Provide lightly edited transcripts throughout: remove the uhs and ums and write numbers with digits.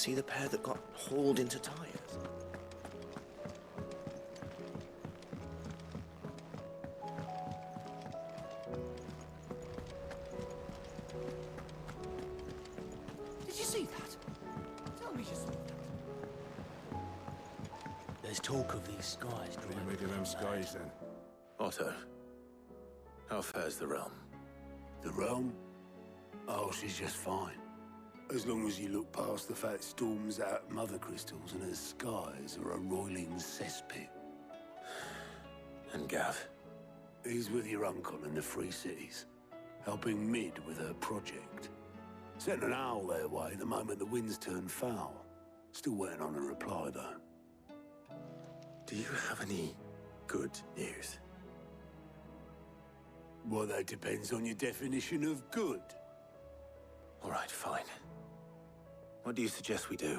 see the pair that got hauled into tires? Did you see that? Tell me you saw that. There's talk of these skies What are you drawing. making them skies then? Otto, how fares the realm? The realm? Oh, she's just fine. As long as you look past the fat storms out mother crystals and her skies are a roiling cesspit. And Gav? He's with your uncle in the Free Cities, helping Mid with her project. Sent an owl their way the moment the winds turned foul. Still waiting on a reply, though. Do you have any good news? Well, that depends on your definition of good. All right, fine. What do you suggest we do?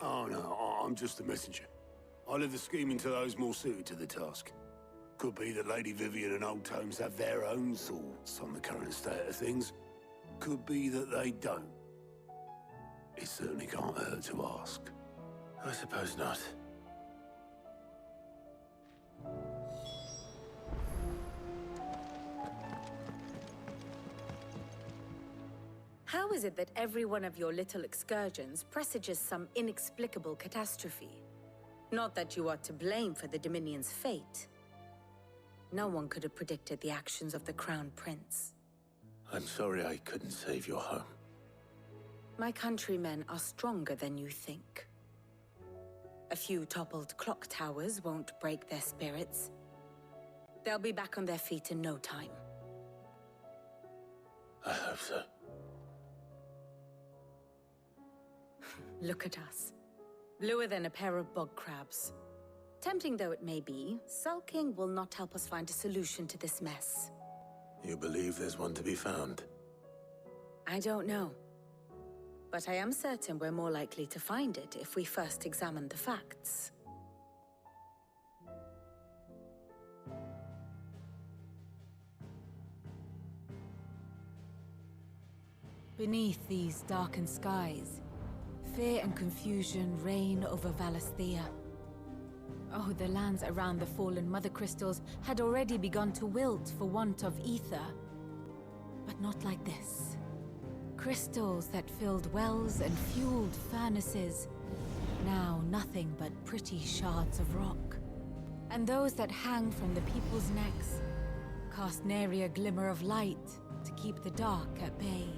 Oh, no, I'm just a messenger. I leave the scheming to those more suited to the task. Could be that Lady Vivian and Old Tomes have their own thoughts on the current state of things. Could be that they don't. It certainly can't hurt to ask. I suppose not. How is it that every one of your little excursions presages some inexplicable catastrophe? Not that you are to blame for the Dominion's fate. No one could have predicted the actions of the Crown Prince. I'm sorry I couldn't save your home. My countrymen are stronger than you think. A few toppled clock towers won't break their spirits. They'll be back on their feet in no time. I hope so. Look at us. Bluer than a pair of bog crabs. Tempting though it may be, sulking will not help us find a solution to this mess. You believe there's one to be found? I don't know. But I am certain we're more likely to find it if we first examine the facts. Beneath these darkened skies, fear and confusion reign over Valisthea. Oh, the lands around the fallen mother crystals had already begun to wilt for want of ether. But not like this. Crystals that filled wells and fueled furnaces, now nothing but pretty shards of rock. And those that hang from the people's necks cast nary a glimmer of light to keep the dark at bay.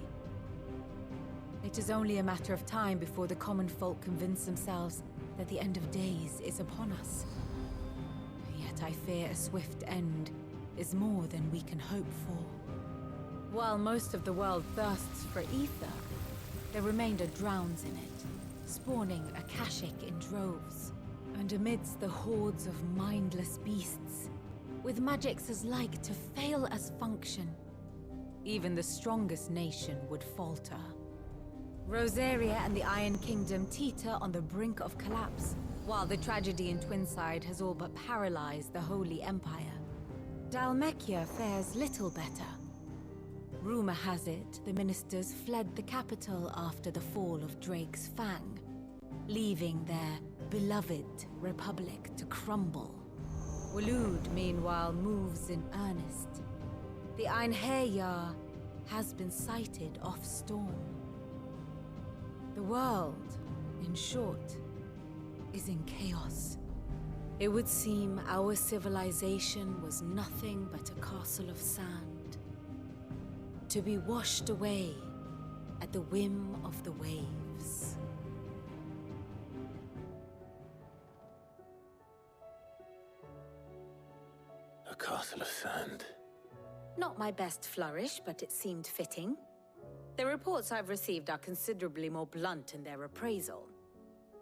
It is only a matter of time before the common folk convince themselves that the end of days is upon us. Yet I fear a swift end is more than we can hope for. While most of the world thirsts for ether, the remainder drowns in it, spawning Akashic in droves. And amidst the hordes of mindless beasts, with magics as like to fail as function, even the strongest nation would falter. Rosaria and the Iron Kingdom teeter on the brink of collapse, while the tragedy in Twinside has all but paralyzed the Holy Empire. Dalmekia fares little better. Rumor has it the ministers fled the capital after the fall of Drake's Fang, leaving their beloved republic to crumble. Waloed, meanwhile, moves in earnest. The Einherjar has been sighted off-storm. The world, in short, is in chaos. It would seem our civilization was nothing but a castle of sand, to be washed away at the whim of the waves. A castle of sand. Not my best flourish, but it seemed fitting. The reports I've received are considerably more blunt in their appraisal.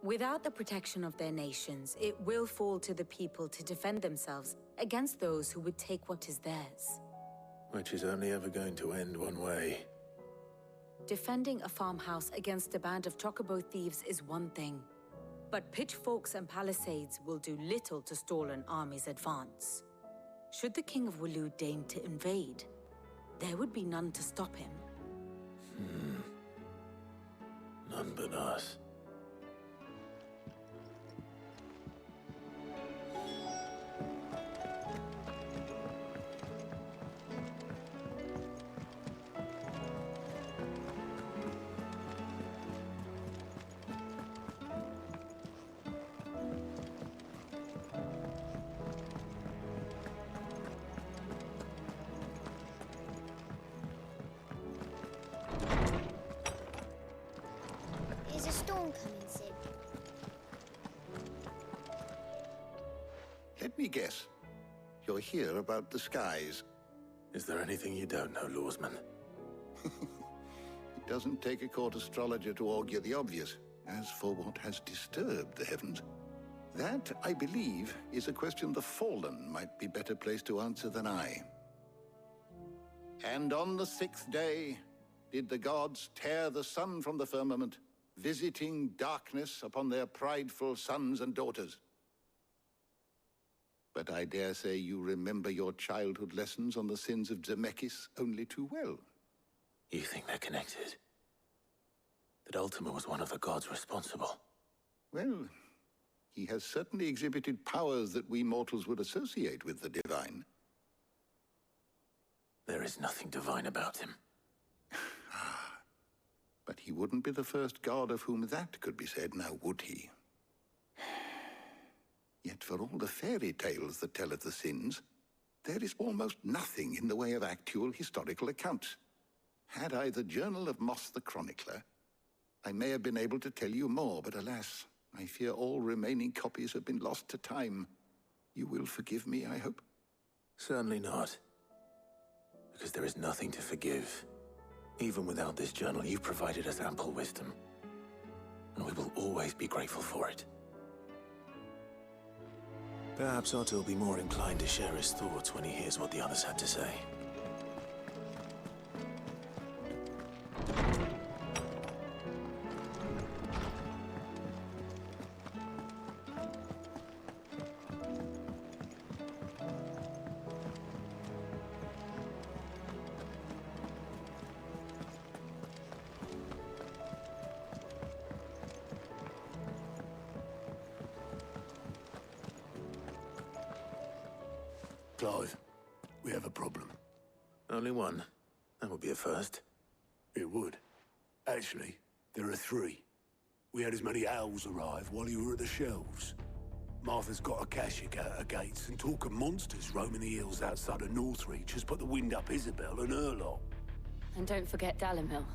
Without the protection of their nations, it will fall to the people to defend themselves against those who would take what is theirs. Which is only ever going to end one way. Defending a farmhouse against a band of chocobo thieves is one thing, but pitchforks and palisades will do little to stall an army's advance. Should the King of Waloed deign to invade, there would be none to stop him. None. one but us. Is a storm coming soon? Let me guess. You're here about the skies. Is there anything you don't know, Lawsman? It doesn't take a court astrologer to augur the obvious. As for what has disturbed the heavens, that, I believe, is a question the Fallen might be better placed to answer than I. And on the sixth day did the gods tear the sun from the firmament, visiting darkness upon their prideful sons and daughters. But I dare say you remember your childhood lessons on the sins of Zemeckis only too well. You think they're connected? That Ultima was one of the gods responsible? Well, he has certainly exhibited powers that we mortals would associate with the divine. There is nothing divine about him. But he wouldn't be the first god of whom that could be said, now would he? Yet for all the fairy tales that tell of the sins, there is almost nothing in the way of actual historical accounts. Had I the Journal of Moss the Chronicler, I may have been able to tell you more, but alas, I fear all remaining copies have been lost to time. You will forgive me, I hope? Certainly not. Because there is nothing to forgive. Even without this journal, you've provided us ample wisdom. And we will always be grateful for it. Perhaps Otto will be more inclined to share his thoughts when he hears what the others had to say. Clive, we have a problem. Only one. That would be a first. It would. Actually, there are three. We had as many owls arrive while you were at the shelves. Martha's got a Kashik out her gates, and talk of monsters roaming the hills outside of Northreach has put the wind up Isabel and her lot. And don't forget Dalimil.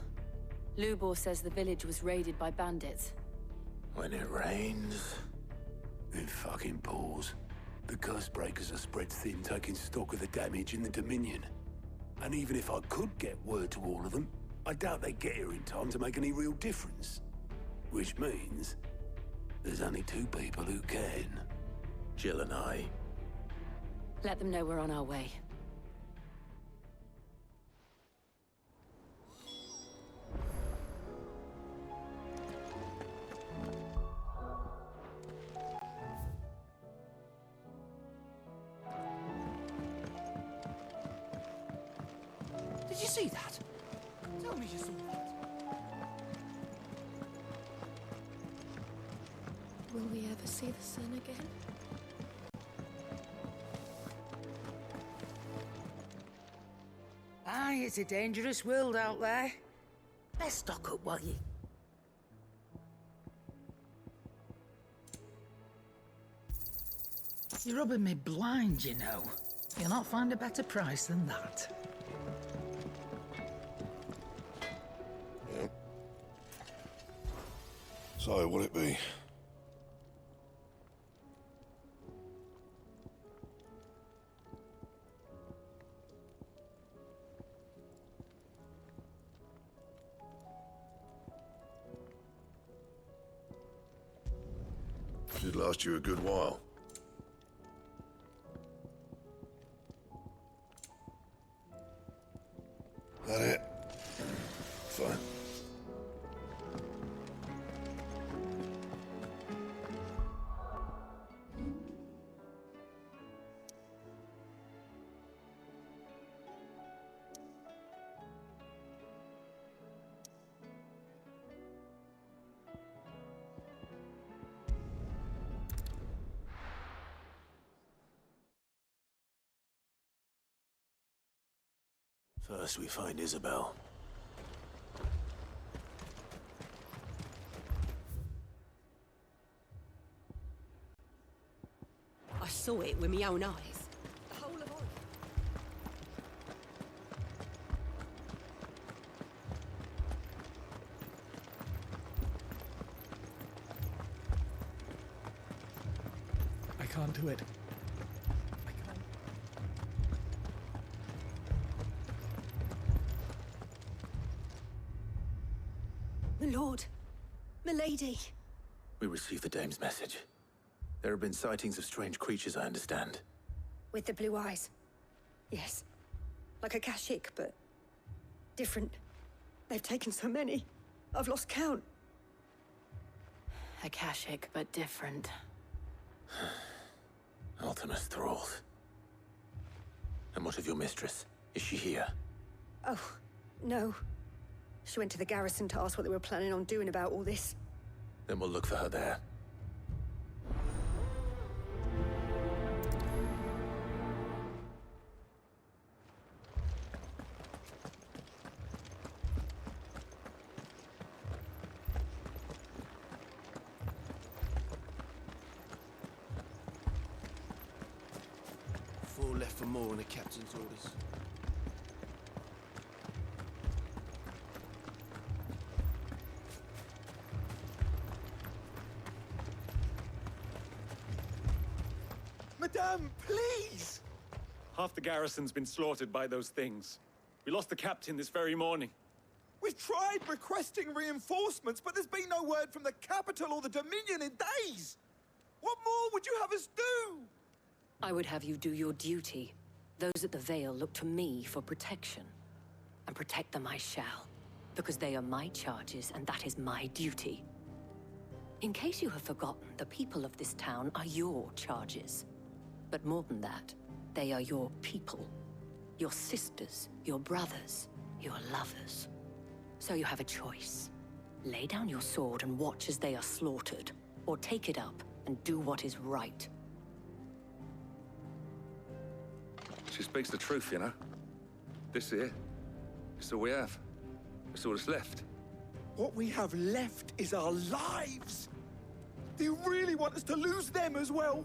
Lubor says the village was raided by bandits. When it rains... It fucking pours. The curse breakers are spread thin, taking stock of the damage in the Dominion. And even if I could get word to all of them, I doubt they get here in time to make any real difference. Which means there's only two people who can. Jill and I. Let them know we're on our way. Did you see that? Tell me you saw that. Will we ever see the sun again? Aye, it's a dangerous world out there. Best stock up while you... You're rubbing me blind, you know. You'll not find a better price than that. So, what'll it be? Should last you a good while. That it? Fine. First we find Isabel. I saw it with my own eyes. The whole of Oregon. I can't do it. I can't. My lord. My lady. We received the dame's message. There have been sightings of strange creatures, I understand. With the blue eyes. Yes. Like a Kashik, but different. They've taken so many. I've lost count. Akashic, but different. Ultimus thralls. And what of your mistress? Is she here? Oh, no. She went to the garrison to ask what they were planning on doing about all this. Then we'll look for her there. Four left for more on the captain's orders. Madame, please! Half the garrison's been slaughtered by those things. We lost the captain this very morning. We've tried requesting reinforcements, but there's been no word from the capital or the Dominion in days! What more would you have us do? I would have you do your duty. Those at the Vale look to me for protection. And protect them I shall. Because they are my charges, and that is my duty. In case you have forgotten, the people of this town are your charges. But more than that, they are your people. Your sisters, your brothers, your lovers. So you have a choice. Lay down your sword and watch as they are slaughtered, or take it up and do what is right. She speaks the truth, you know. This here, it's all we have. It's all that's left. What we have left is our lives! Do you really want us to lose them as well?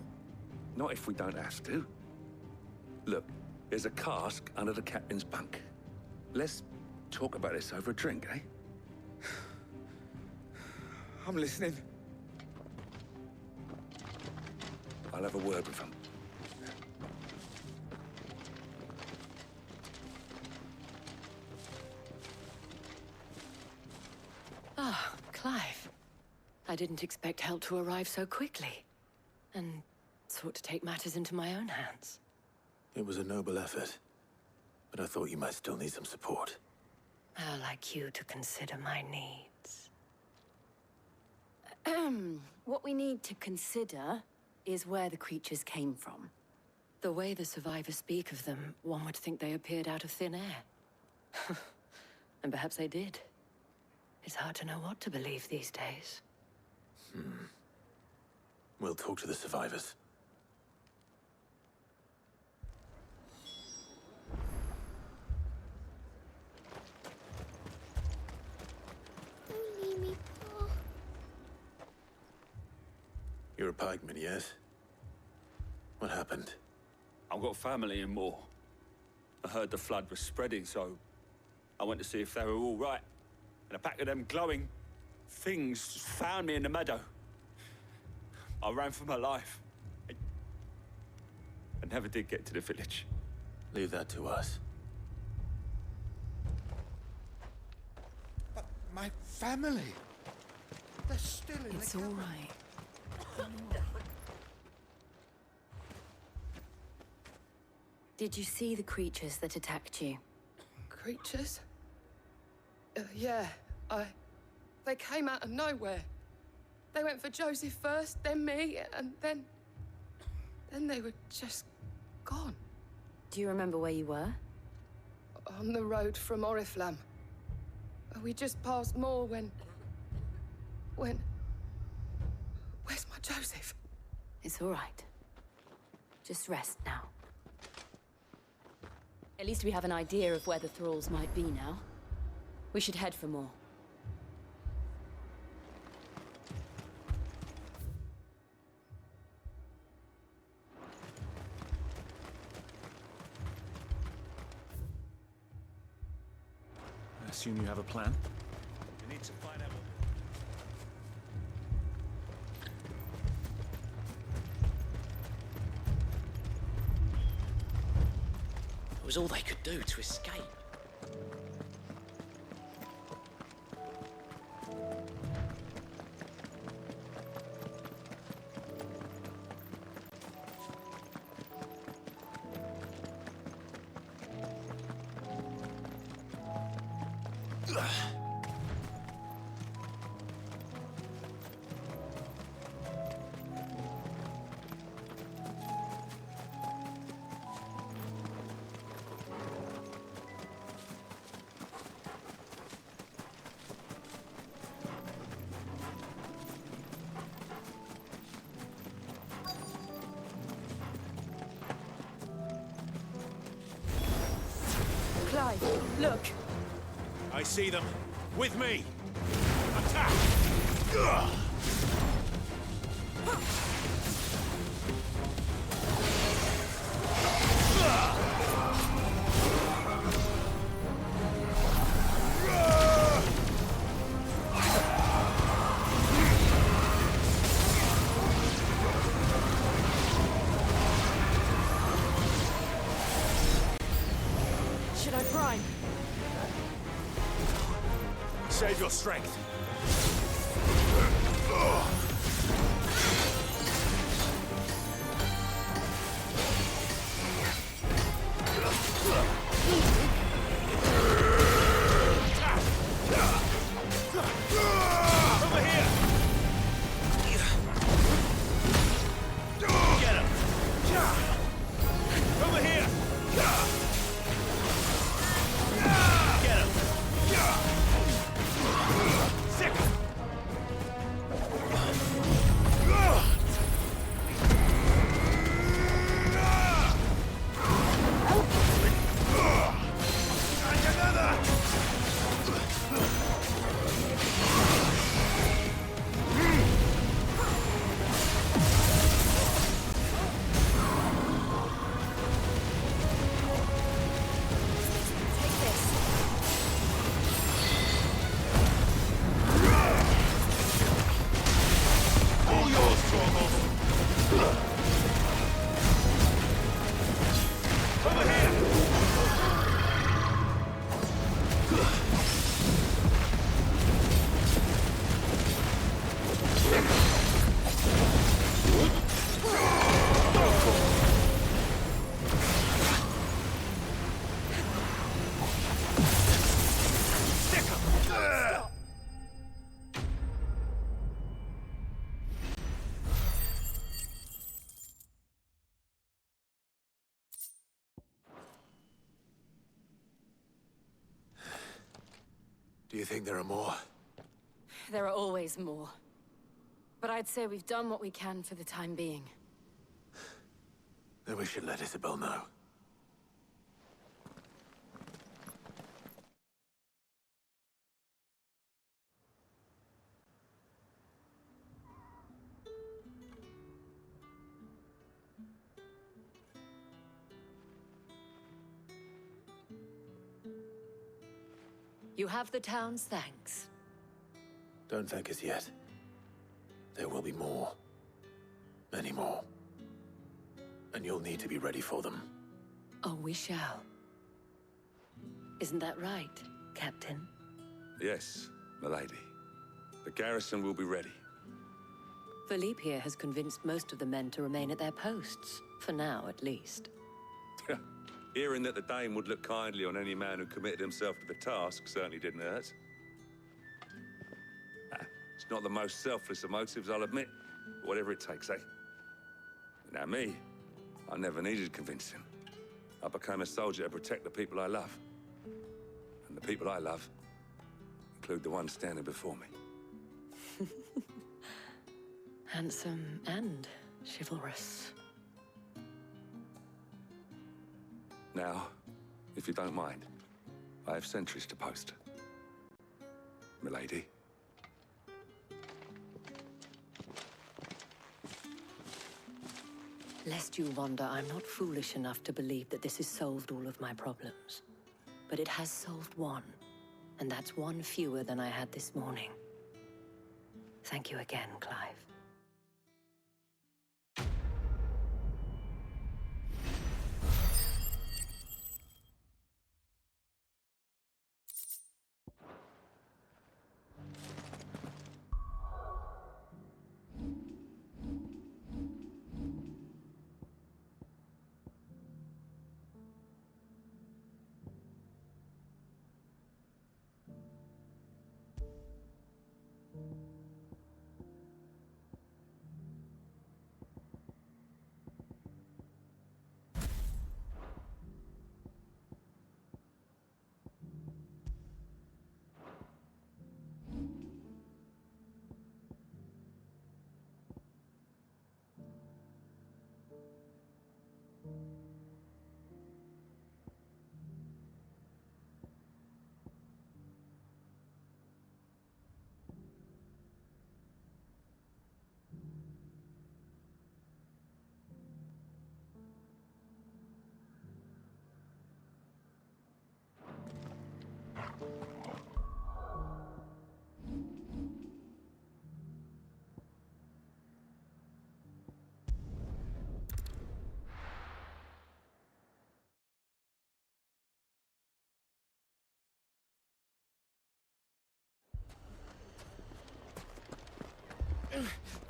Not if we don't have to. Look, there's a cask under the captain's bunk. Let's talk about this over a drink, eh? I'm listening. I'll have a word with him. Ah, Clive. I didn't expect help to arrive so quickly. And sought to take matters into my own hands. It was a noble effort, but I thought you might still need some support. I'd like you to consider my needs. What we need to consider is where the creatures came from. The way the survivors speak of them, one would think they appeared out of thin air. And perhaps they did. It's hard to know what to believe these days. We'll talk to the survivors. Don't leave me, Pa. You're a pikeman, yes? What happened? I've got family in Moor. I heard the flood was spreading, so I went to see if they were all right. And a pack of them glowing things found me in the meadow. I ran for my life. I never did get to the village. Leave that to us. But my family... They're still in It's the all cabin. right. Did you see the creatures that attacked you? Creatures? Yeah, They came out of nowhere. They went for Joseph first, then me, and then they were just gone. Do you remember where you were? On the road from Oriflamme. We just passed Moor when... Where's my Joseph? It's all right. Just rest now. At least we have an idea of where the thralls might be now. We should head for more. I assume you have a plan? We need to find out what... It was all they could do to escape. Clive, look. I see them. With me. Attack! Ugh. Should I prime? Save your strength. Over here. Get him. Over here. Get him. Sick him. And another. Take this. All yours, Stronghold. Over here. Stick 'em. Do you think there are more? There are always more. But I'd say we've done what we can for the time being. Then we should let Isabel know. You have the town's thanks. Don't thank us yet. There will be more. Many more. And you'll need to be ready for them. Oh, we shall. Isn't that right, Captain? Yes, milady. The garrison will be ready. Philippe here has convinced most of the men to remain at their posts. For now, at least. Hearing that the Dane would look kindly on any man who committed himself to the task certainly didn't hurt. It's not the most selfless of motives, I'll admit. But whatever it takes, eh? Now me, I never needed convincing. I became a soldier to protect the people I love. And the people I love include the ones standing before me. Handsome and chivalrous. Now, if you don't mind. I have sentries to post. Milady. Lest you wonder, I'm not foolish enough to believe that this has solved all of my problems. But it has solved one, and that's one fewer than I had this morning. Thank you again, Clive.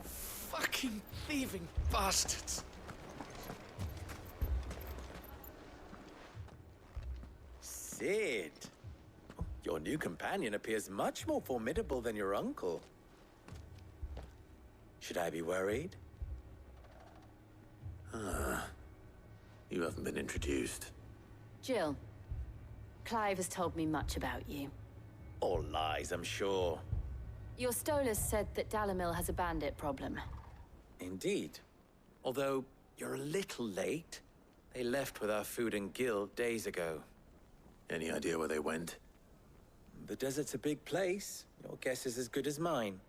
Fucking thieving bastards! Sid! Your new companion appears much more formidable than your uncle. Should I be worried? You haven't been introduced. Jill, Clive has told me much about you. All lies, I'm sure. Your Stolas said that Dalamil has a bandit problem. Indeed. Although, you're a little late. They left with our food and guild days ago. Any idea where they went? The desert's a big place. Your guess is as good as mine.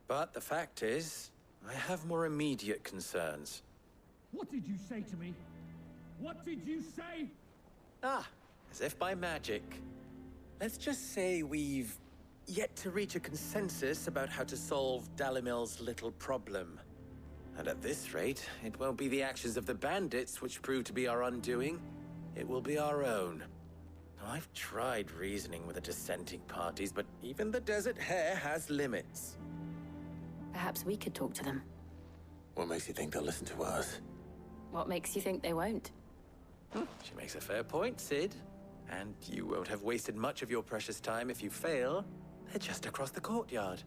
But the fact is, I have more immediate concerns. What did you say to me? What did you say? Ah, as if by magic. Let's just say we've yet to reach a consensus about how to solve Dalamil's little problem. And at this rate, it won't be the actions of the bandits which prove to be our undoing. It will be our own. Now, I've tried reasoning with the dissenting parties, but even the Desert Hare has limits. Perhaps we could talk to them. What makes you think they'll listen to us? What makes you think they won't? She makes a fair point, Sid. And you won't have wasted much of your precious time if you fail. They're just across the courtyard.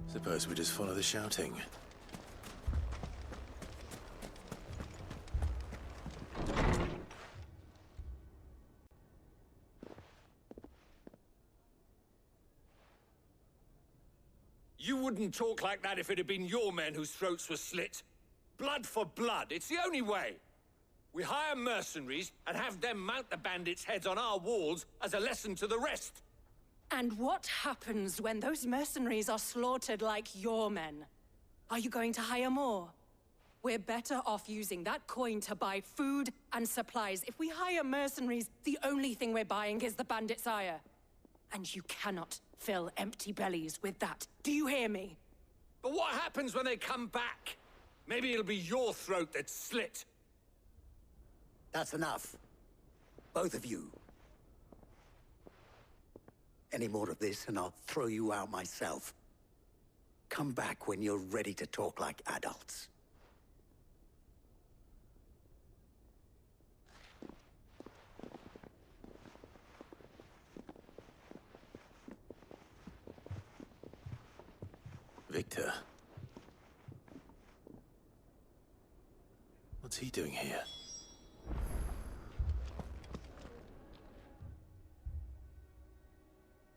Suppose we just follow the shouting. You wouldn't talk like that if it had been your men whose throats were slit. Blood for blood, it's the only way. We hire mercenaries and have them mount the bandits' heads on our walls as a lesson to the rest. And what happens when those mercenaries are slaughtered like your men? Are you going to hire more? We're better off using that coin to buy food and supplies. If we hire mercenaries, the only thing we're buying is the bandits' ire. And you cannot fill empty bellies with that. Do you hear me? But what happens when they come back? Maybe it'll be your throat that's slit. That's enough. Both of you. Any more of this and I'll throw you out myself. Come back when you're ready to talk like adults. Victor. What's he doing here?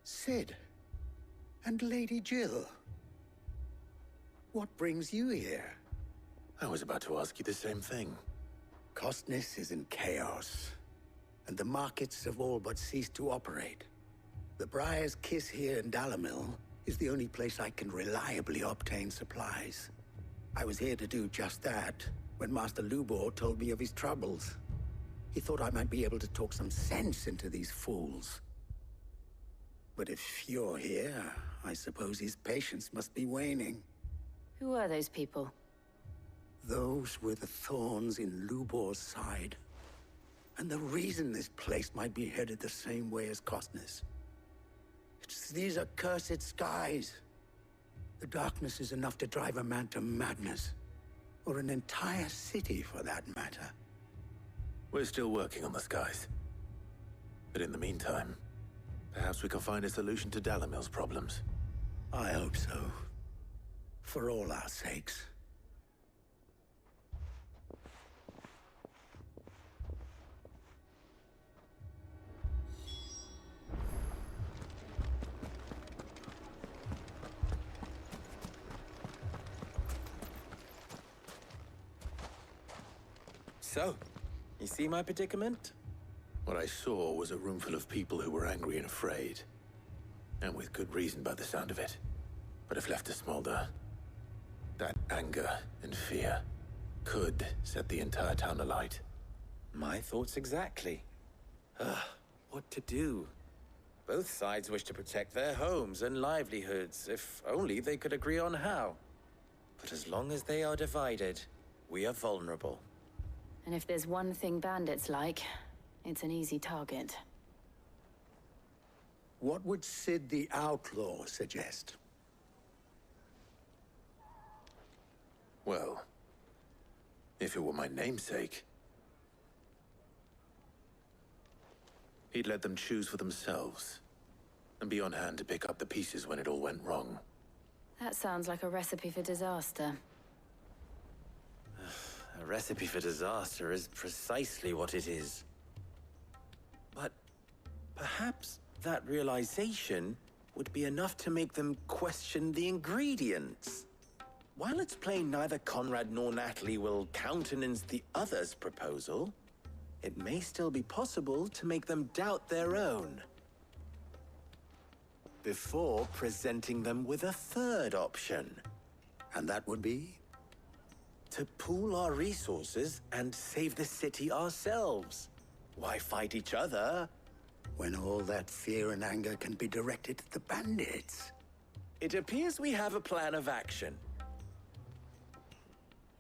Sid. And Lady Jill. What brings you here? I was about to ask you the same thing. Costness is in chaos, and the markets have all but ceased to operate. The Briar's Kiss here in Dalamil is the only place I can reliably obtain supplies. I was here to do just that when Master Lubor told me of his troubles. He thought I might be able to talk some sense into these fools. But if you're here, I suppose his patience must be waning. Who are those people? Those were the thorns in Lubor's side. And the reason this place might be headed the same way as Costness. It's these accursed skies. The darkness is enough to drive a man to madness. Or an entire city, for that matter. We're still working on the skies. But in the meantime, perhaps we can find a solution to Dalamil's problems. I hope so. For all our sakes. So, you see my predicament? What I saw was a room full of people who were angry and afraid. And with good reason by the sound of it. But if left to smolder, that anger and fear could set the entire town alight. My thoughts exactly. What to do? Both sides wish to protect their homes and livelihoods, if only they could agree on how. But as long as they are divided, we are vulnerable. And if there's one thing bandits like, it's an easy target. What would Sid the Outlaw suggest? Well, if it were my namesake, he'd let them choose for themselves, and be on hand to pick up the pieces when it all went wrong. That sounds like a recipe for disaster. A recipe for disaster is precisely what it is. But perhaps that realization would be enough to make them question the ingredients. While it's plain neither Conrad nor Natalie will countenance the other's proposal, it may still be possible to make them doubt their own. Before presenting them with a third option. And that would be? To pool our resources and save the city ourselves. Why fight each other? When all that fear and anger can be directed at the bandits. It appears we have a plan of action.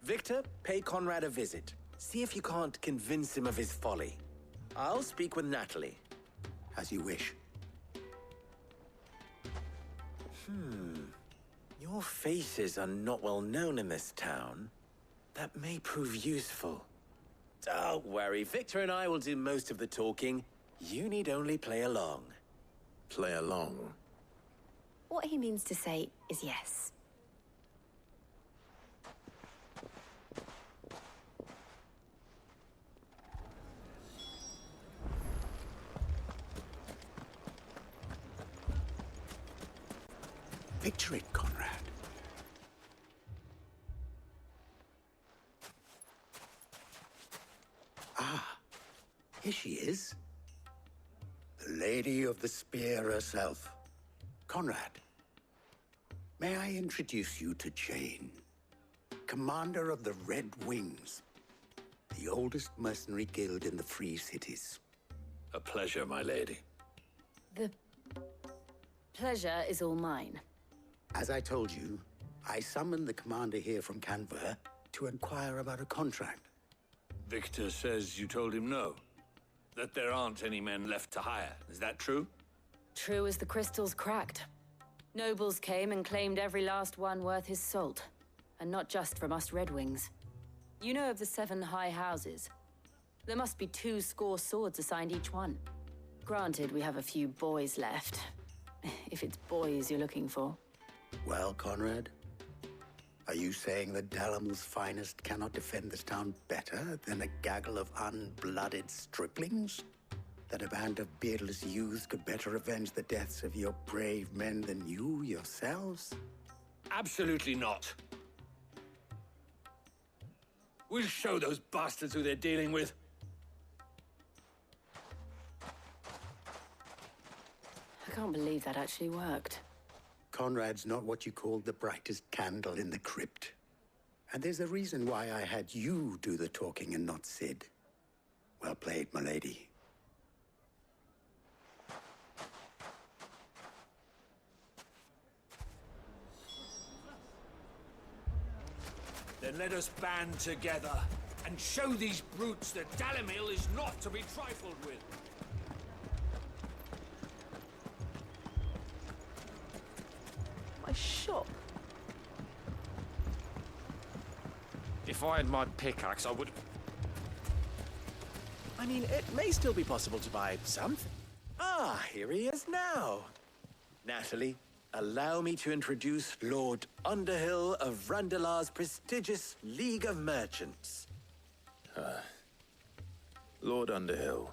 Victor, pay Conrad a visit. See if you can't convince him of his folly. I'll speak with Natalie. As you wish. Your faces are not well known in this town. That may prove useful. Don't worry, Victor and I will do most of the talking. You need only play along. Play along? What he means to say is yes. Picture it, Conrad. Ah, here she is. The Lady of the Spear herself. Conrad, may I introduce you to Jane, commander of the Red Wings, the oldest mercenary guild in the Free Cities. A pleasure, my lady. The pleasure is all mine. As I told you, I summoned the commander here from Canver to inquire about a contract. Victor says you told him no. That there aren't any men left to hire. Is that true? True as the crystals cracked. Nobles came and claimed every last one worth his salt. And not just from us Red Wings. You know of the 7 high houses. There must be 2 swords assigned each one. Granted, we have a few boys left. If it's boys you're looking for. Well, Conrad, are you saying that Dalamil's finest cannot defend this town better than a gaggle of unblooded striplings? That a band of beardless youths could better avenge the deaths of your brave men than you yourselves? Absolutely not. We'll show those bastards who they're dealing with. I can't believe that actually worked. Conrad's not what you call the brightest candle in the crypt. And there's a reason why I had you do the talking and not Sid. Well played, milady. Then let us band together and show these brutes that Dalimil is not to be trifled with. My shop. If I had my pickaxe, I would... I mean, it may still be possible to buy something. Ah, here he is now. Natalie, allow me to introduce Lord Underhill of Randalar's prestigious League of Merchants. Lord Underhill.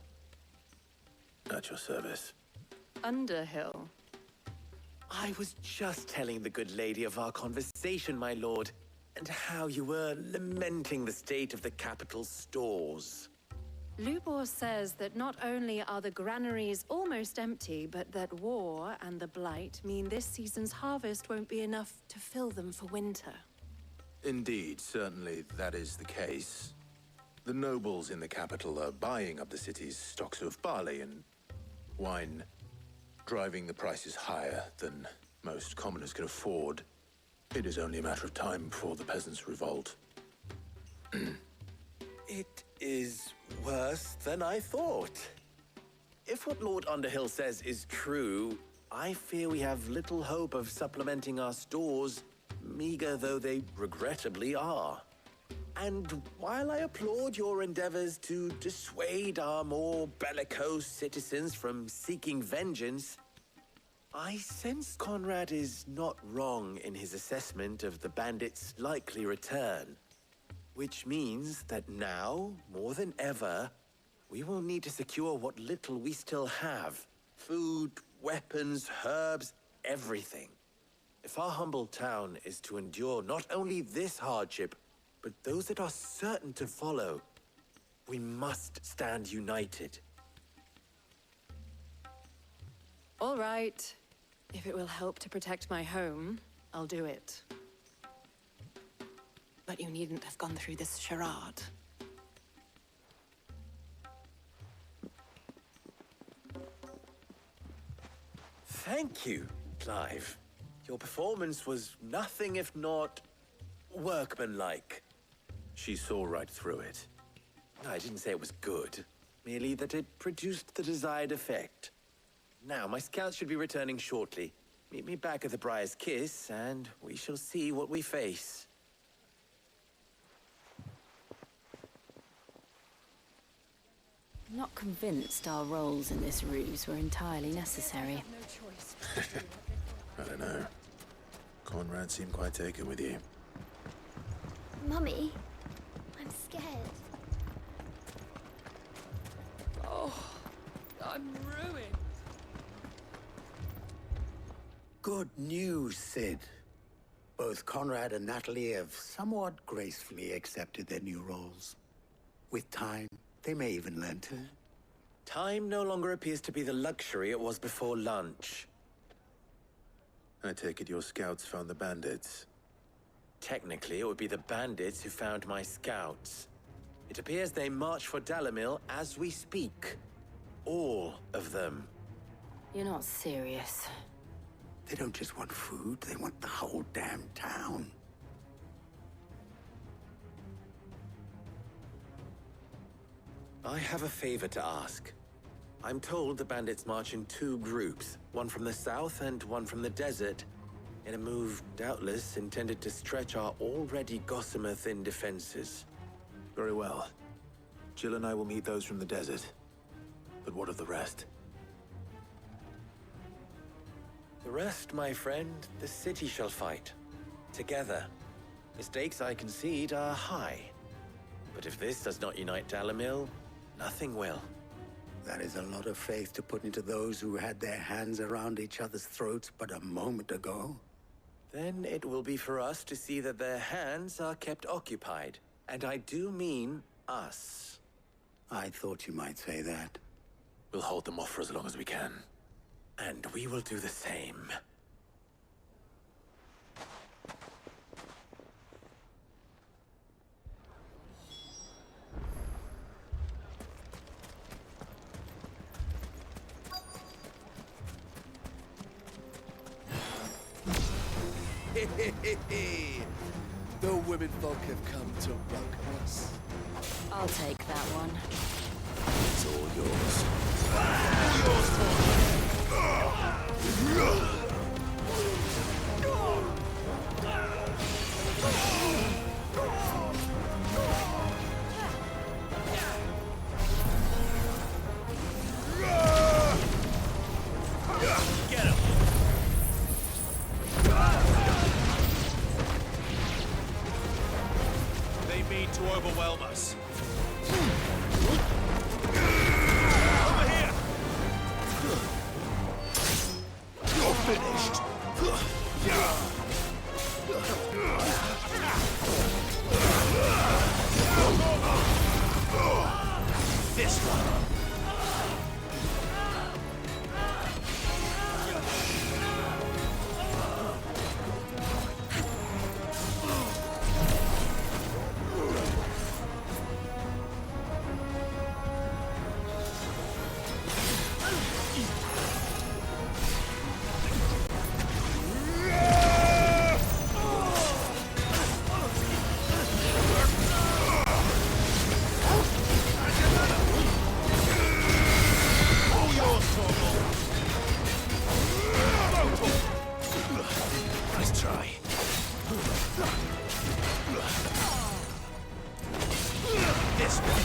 At your service. Underhill? I was just telling the good lady of our conversation, my lord, and how you were lamenting the state of the capital's stores. Lubor says that not only are the granaries almost empty, but that war and the Blight mean this season's harvest won't be enough to fill them for winter. Indeed, certainly that is the case. The nobles in the capital are buying up the city's stocks of barley and wine, driving the prices higher than most commoners can afford. It is only a matter of time before the peasants revolt. It is worse than I thought. If what Lord Underhill says is true, I fear we have little hope of supplementing our stores, meager though they regrettably are. And while I applaud your endeavors to dissuade our more bellicose citizens from seeking vengeance, I sense Conrad is not wrong in his assessment of the bandits' likely return. Which means that now, more than ever, we will need to secure what little we still have. Food, weapons, herbs, everything. If our humble town is to endure not only this hardship, but those that are certain to follow, we must stand united. All right. If it will help to protect my home, I'll do it. But you needn't have gone through this charade. Thank you, Clive. Your performance was nothing if not workmanlike. She saw right through it. I didn't say it was good, merely that it produced the desired effect. Now, my scouts should be returning shortly. Meet me back at the Briar's Kiss, and we shall see what we face. I'm not convinced our roles in this ruse were entirely necessary. I don't know. Conrad seemed quite taken with you. Mummy, I'm scared. Oh, I'm ruined. Good news, Sid. Both Conrad and Natalie have somewhat gracefully accepted their new roles. With time, they may even learn to. Time no longer appears to be the luxury it was before lunch. I take it your scouts found the bandits. Technically, it would be the bandits who found my scouts. It appears they march for Dalimil as we speak. All of them. You're not serious. They don't just want food, they want the whole damn town. I have a favor to ask. I'm told the bandits march in two groups, one from the south and one from the desert, in a move doubtless intended to stretch our already gossamer-thin defenses. Very well. Jill and I will meet those from the desert. But what of the rest? The rest, my friend, the city shall fight. Together. The stakes, I concede, are high. But if this does not unite Dalimil, nothing will. That is a lot of faith to put into those who had their hands around each other's throats but a moment ago. Then it will be for us to see that their hands are kept occupied, And I do mean us. I thought you might say that. We'll hold them off for as long as we can. And we will do the same. The women folk have come to welcome us. I'll take that one. It's all yours. Get him! They mean to overwhelm us. Over here! You're finished. This one. Nice try. This one.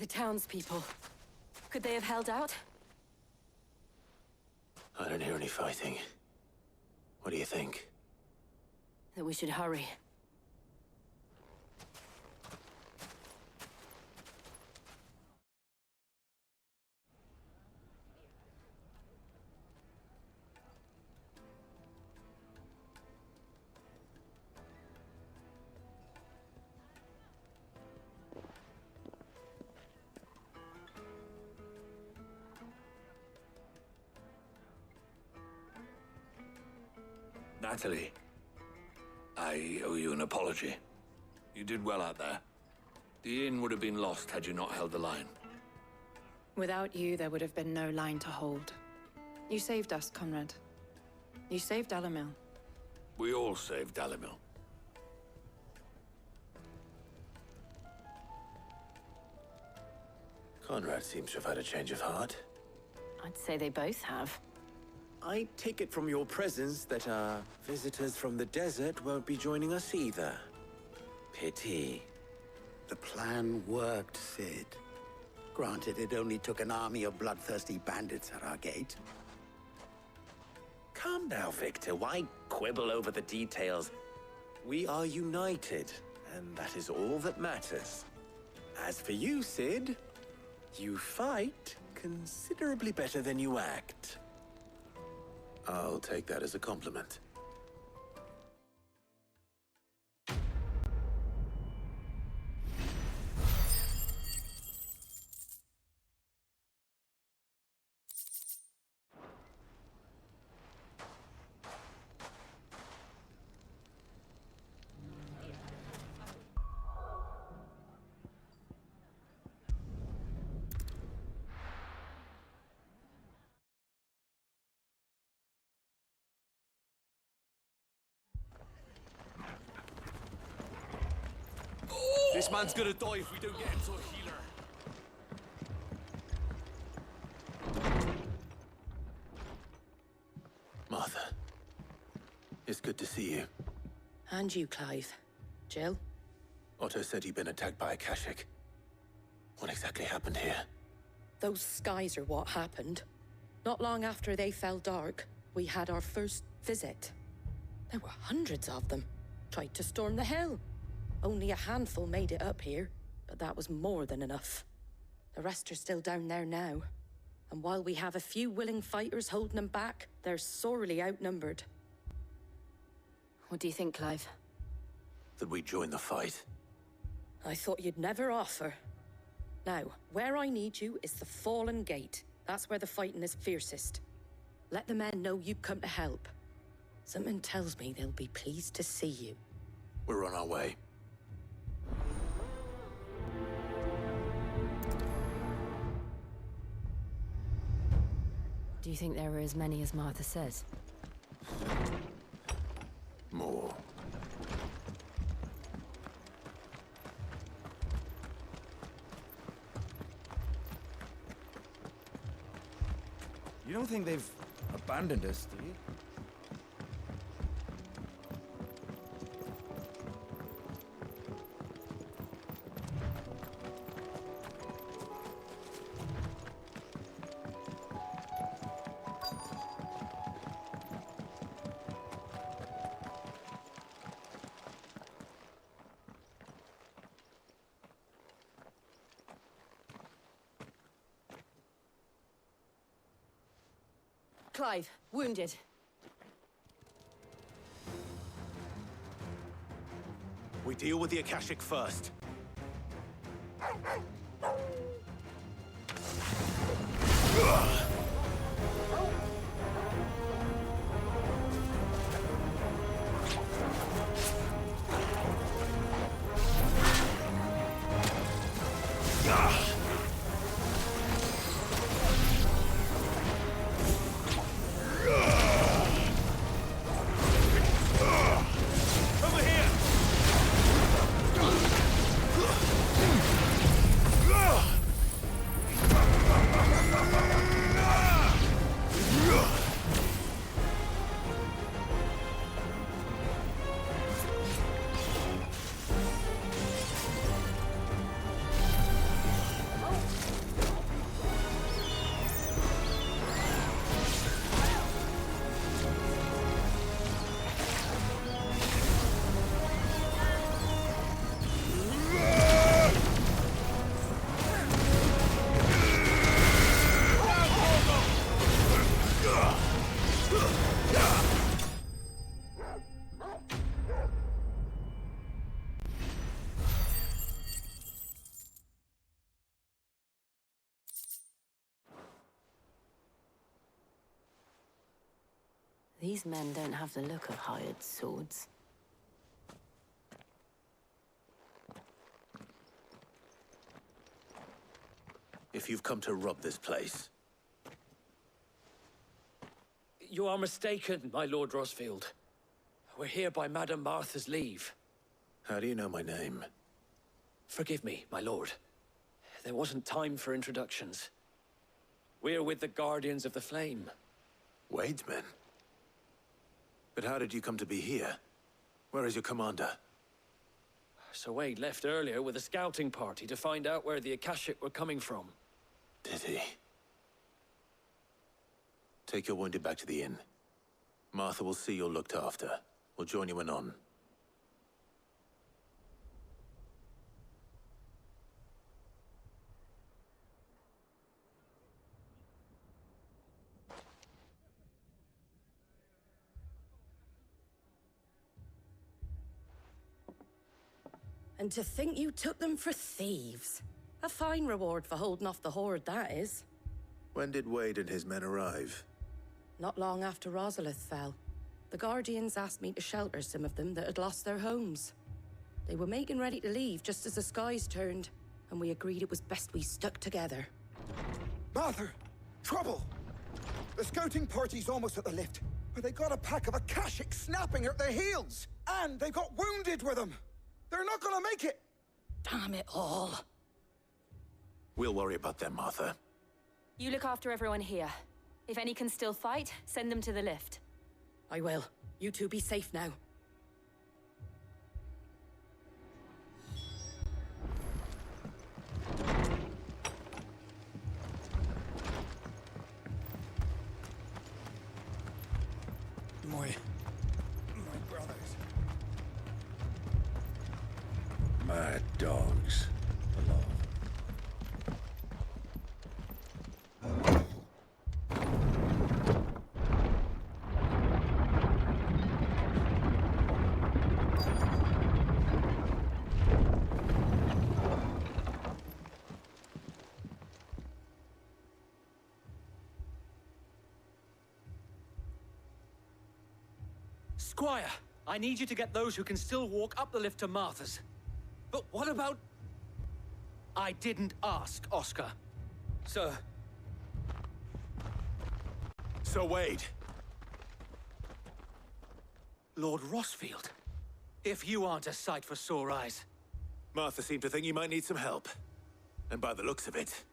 The townspeople. Could they have held out? I don't hear any fighting. What do you think? That we should hurry. Natalie, I owe you an apology. You did well out there. The inn would have been lost had you not held the line. Without you, there would have been no line to hold. You saved us, Conrad. You saved Dalimil. We all saved Dalimil. Conrad seems to have had a change of heart. I'd say they both have. I take it from your presence that our visitors from the desert won't be joining us either. Pity. The plan worked, Sid. Granted, it only took an army of bloodthirsty bandits at our gate. Calm now, Victor. Why quibble over the details? We are united, and that is all that matters. As for you, Sid, you fight considerably better than you act. I'll take that as a compliment. This man's gonna die if we don't get him to a healer. Martha. It's good to see you. And you, Clive. Jill? Otto said you'd been attacked by a Kashik. What exactly happened here? Those skies are what happened. Not long after they fell dark, we had our first visit. There were hundreds of them. Tried to storm the hill. Only a handful made it up here, but that was more than enough. The rest are still down there now. And while we have a few willing fighters holding them back, they're sorely outnumbered. What do you think, Clive? That we join the fight? I thought you'd never offer. Now, where I need you is the Fallen Gate. That's where the fighting is fiercest. Let the men know you've come to help. Something tells me they'll be pleased to see you. We're on our way. Do you think there are as many as Martha says? More. You don't think they've abandoned us, do you? Clive, wounded. We deal with the Akashic first. These men don't have the look of hired swords. If you've come to rob this place... You are mistaken, my Lord Rosfield. We're here by Madame Martha's leave. How do you know my name? Forgive me, my lord. There wasn't time for introductions. We're with the Guardians of the Flame. Wade's men? But how did you come to be here? Where is your commander? Sir Wade left earlier with a scouting party to find out where the Akashic were coming from. Did he? Take your wounded back to the inn. Martha will see you're looked after. We'll join you anon. And to think you took them for thieves. A fine reward for holding off the horde, that is. When did Wade and his men arrive? Not long after Rosalith fell. The Guardians asked me to shelter some of them that had lost their homes. They were making ready to leave just as the skies turned, and we agreed it was best we stuck together. Martha! Trouble! The scouting party's almost at the lift, but they got a pack of Akashic snapping at their heels! And they got wounded with them! They're not gonna make it! Damn it all. We'll worry about them, Martha. You look after everyone here. If any can still fight, send them to the lift. I will. You two be safe now. My brothers. Mad dogs. Squire, I need you to get those who can still walk up the lift to Martha's. But what about... I didn't ask, Oscar. Sir. Sir Wade. Lord Rossfield. If you aren't a sight for sore eyes. Martha seemed to think you might need some help. And by the looks of it...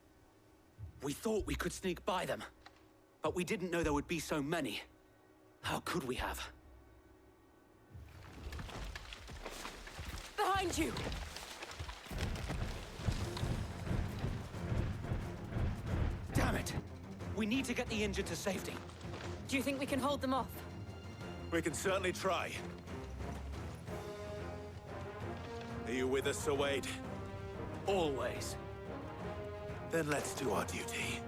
We thought we could sneak by them. But we didn't know there would be so many. How could we have? Behind you! Damn it! We need to get the injured to safety. Do you think we can hold them off? We can certainly try. Are you with us, Sir Wade? Always. Then let's do our duty.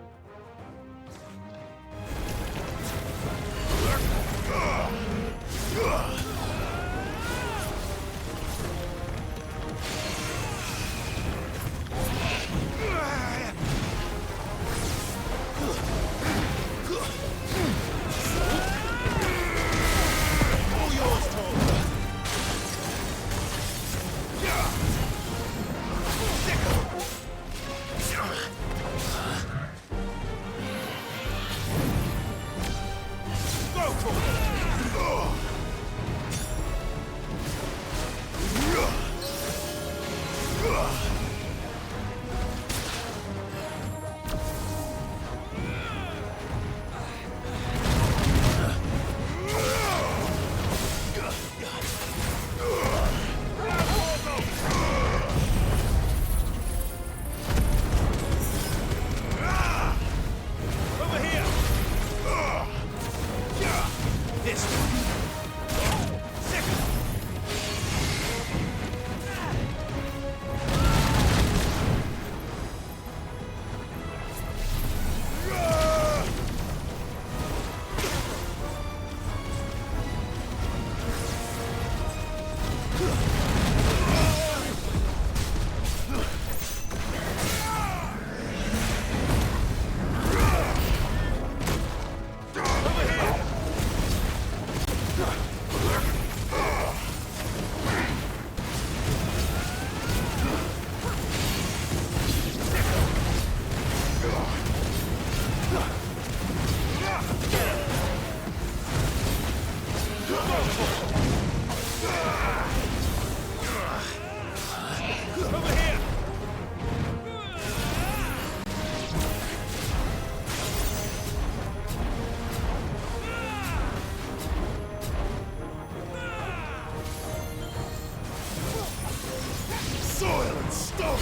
Soil and stone!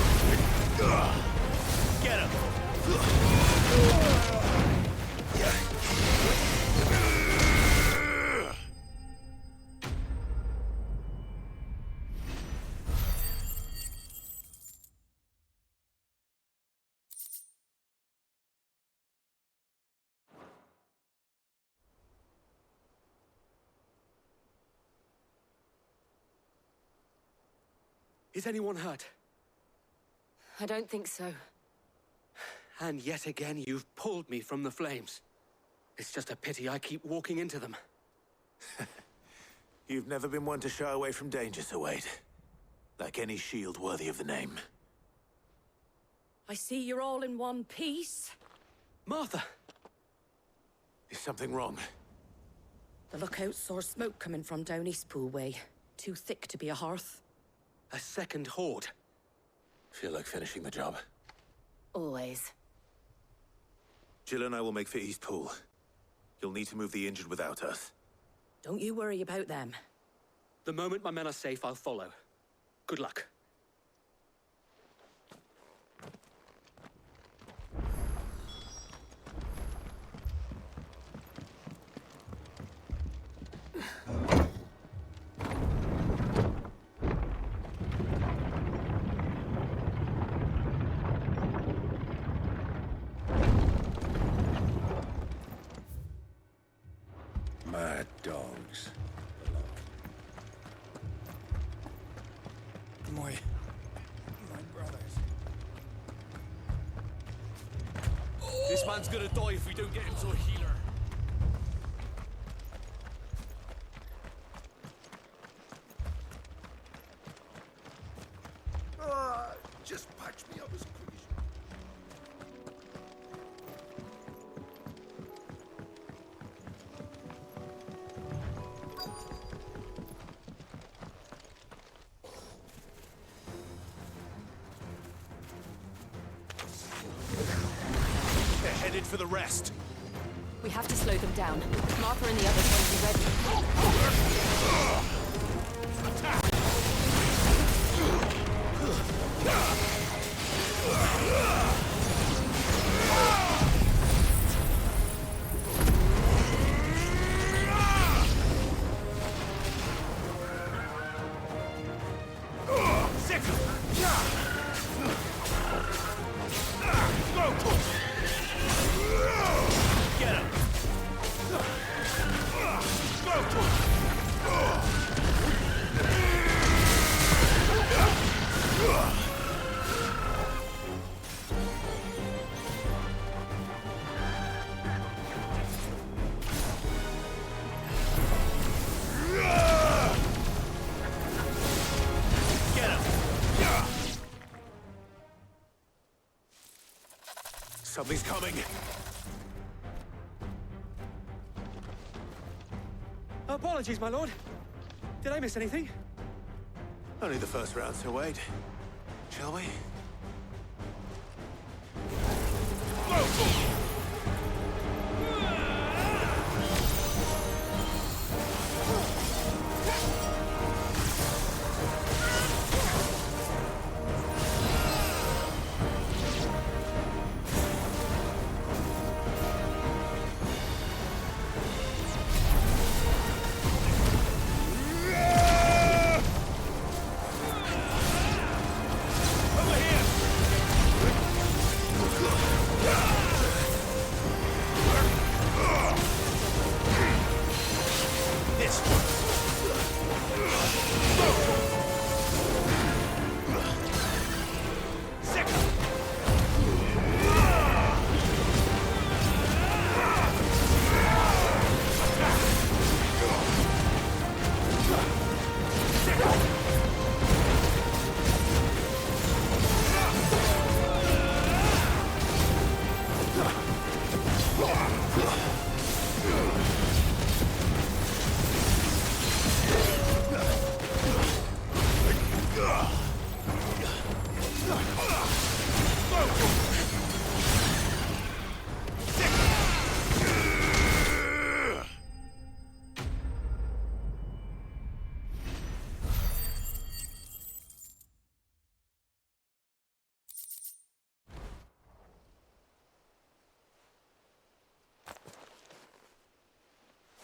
Get him! Is anyone hurt? I don't think so. And yet again, you've pulled me from the flames. It's just a pity I keep walking into them. You've never been one to shy away from danger, Sir Wade. Like any shield worthy of the name. I see you're all in one piece. Martha! Is something wrong? The lookout saw smoke coming from down Eastpool way. Too thick to be a hearth. A second horde. Feel like finishing the job? Always. Jill and I will make for Eastpool. You'll need to move the injured without us. Don't you worry about them. The moment my men are safe, I'll follow. Good luck. Mad dogs. My brothers. This man's gonna die if we don't get him to a healer. Just patch me up as quick as They're headed for the rest. We have to slow them down. Martha and the others won't be ready. Attack! Something's coming. Apologies, my lord. Did I miss anything? Only the first round, Sir Wade. Shall we?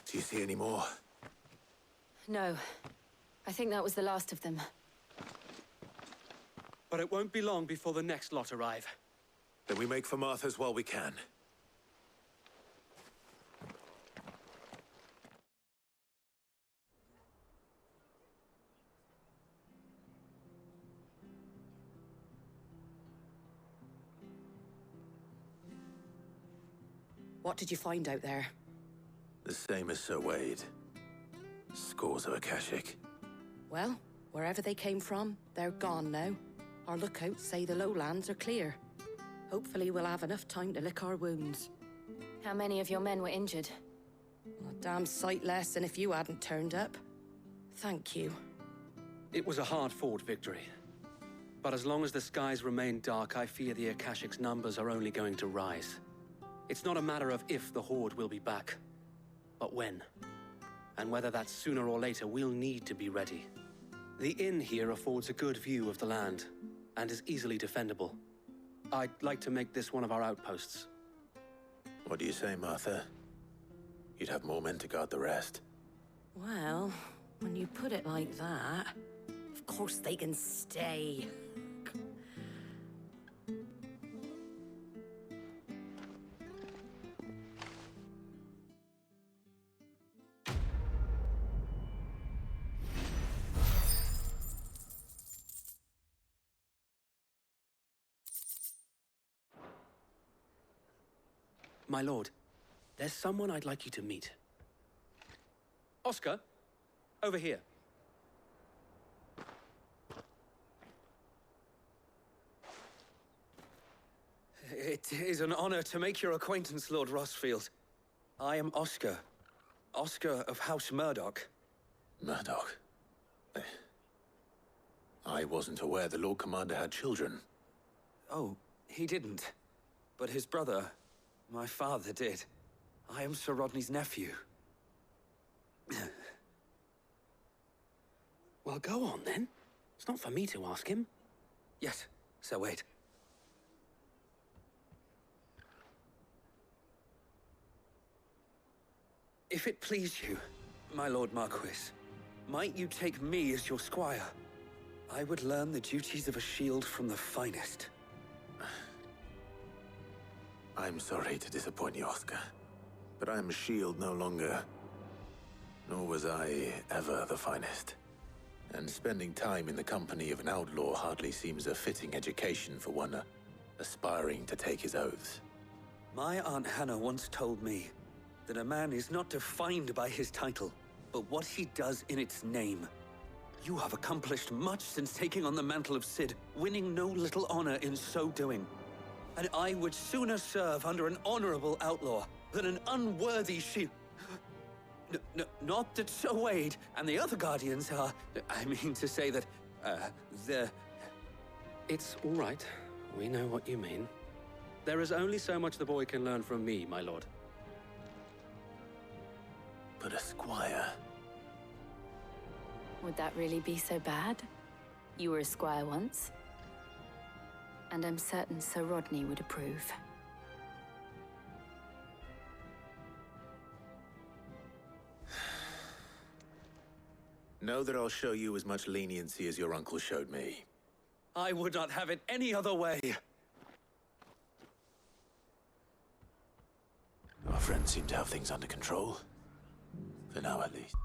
Do you see any more? No. I think that was the last of them. But it won't be long before the next lot arrive. Then we make for Martha's while we can. What did you find out there? The same as Sir Wade. Scores of Akashic. Well, wherever they came from, they're gone now. Our lookouts say the lowlands are clear. Hopefully we'll have enough time to lick our wounds. How many of your men were injured? A damn sight less than if you hadn't turned up. Thank you. It was a hard-fought victory. But as long as the skies remain dark, I fear the Akashic's numbers are only going to rise. It's not a matter of if the Horde will be back, but when. And whether that's sooner or later, we'll need to be ready. The inn here affords a good view of the land, and is easily defendable. I'd like to make this one of our outposts. What do you say, Martha? You'd have more men to guard the rest. Well, when you put it like that, of course they can stay. My lord, there's someone I'd like you to meet. Oscar, over here. It is an honor to make your acquaintance, Lord Rossfield. I am Oscar. Oscar of House Murdoch. Murdoch? I wasn't aware the Lord Commander had children. Oh, he didn't. But his brother, my father, did. I am Sir Rodney's nephew. Well, go on then. It's not for me to ask him. Yes, Sir Wade. If it please you, my Lord Marquis, might you take me as your squire? I would learn the duties of a shield from the finest. I'm sorry to disappoint you, Oscar, but I'm a shield no longer. Nor was I ever the finest. And spending time in the company of an outlaw hardly seems a fitting education for one aspiring to take his oaths. My Aunt Hannah once told me that a man is not defined by his title, but what he does in its name. You have accomplished much since taking on the mantle of Cid, winning no little honor in so doing. And I would sooner serve under an honorable outlaw than an unworthy shield. Not that Sir Wade and the other Guardians are... I mean to say that, they're... It's all right. We know what you mean. There is only so much the boy can learn from me, my lord. But a squire... Would that really be so bad? You were a squire once. And I'm certain Sir Rodney would approve. Know that I'll show you as much leniency as your uncle showed me. I would not have it any other way. Our friends seem to have things under control. For now, at least.